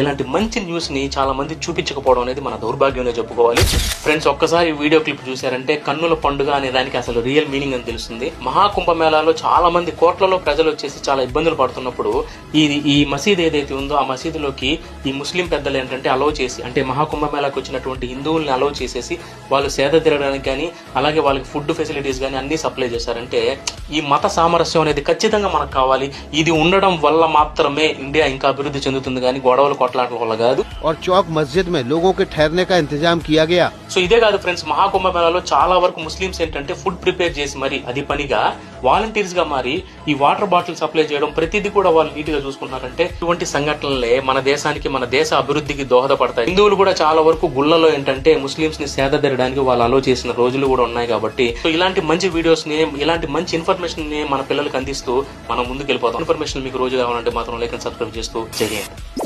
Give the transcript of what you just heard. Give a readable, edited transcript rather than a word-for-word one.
ఇలాంటి మంచి న్యూస్ ని చాలా మంది చూపించకపోవడం అనేది మన దౌర్భాగ్యంగా చెప్పుకోవాలి. ఫ్రెండ్స్, ఒక్కసారి వీడియో క్లిప్ చూసారంటే కన్నుల పండుగ అనే దానికి అసలు రియల్ మీనింగ్ అని తెలుస్తుంది. మహాకుంభమేళాలో చాలా మంది కోట్లలో ప్రజలు వచ్చేసి చాలా ఇబ్బందులు పడుతున్నప్పుడు ఈ మసీద్ ఏదైతే ఉందో ఆ మసీదులోకి ఈ ముస్లిం పెద్దలు ఏంటంటే అలౌ చేసి, అంటే మహాకుంభమేళాకి వచ్చినటువంటి హిందువుల్ని అలౌ చేసేసి వాళ్ళు సేద తీరడానికి కానీ అలాగే వాళ్ళకి ఫుడ్ ఫెసిలిటీస్ కానీ అన్ని సప్లై చేశారంటే ఈ మత సామరస్యం అనేది ఖచ్చితంగా మనకు కావాలి. ఇది ఉండడం వల్ల మాత్రమే ఇండియా ఇంకా అభివృద్ధి చెందుతుంది కానీ గొడవలు కొట్లాటల వల్ల కాదు. और चौक मस्जिद में लोगों के ठहरने का इंतजाम किया गया. సో ఇదే కాదు ఫ్రెండ్స్, మహాకుంభమేళాలో చాలా వరకు ముస్లిమ్స్ ఏంటంటే ఫుడ్ ప్రిపేర్ చేసి మరి అది పనిగా వాలంటీర్స్ గా మారి ఈ వాటర్ బాటిల్ సప్లై చేయడం ప్రతిదీ కూడా వాళ్ళు నీట్ గా చూసుకుంటున్నారంటే ఇటువంటి సంఘటనలే మన దేశానికి మన దేశ అభివృద్ధికి దోహదపడతాయి. హిందువులు కూడా చాలా వరకు గుళ్ళలో ఏంటంటే ముస్లిమ్స్ ని సేద తీరడానికి వాళ్ళు అలో చేసిన రోజులు కూడా ఉన్నాయి. కాబట్టి సో ఇలాంటి మంచి వీడియోస్ ని, ఇలాంటి మంచి ఇన్ఫర్మేషన్ ని మన పిల్లలకు అందిస్తూ మనం ముందుకు వెళ్ళిపోతాం. ఇన్ఫర్మేషన్ మీకు రోజు కావాలంటే మాత్రం లైక్ అండ్ సబ్స్క్రైబ్ చేస్తూ చేయండి.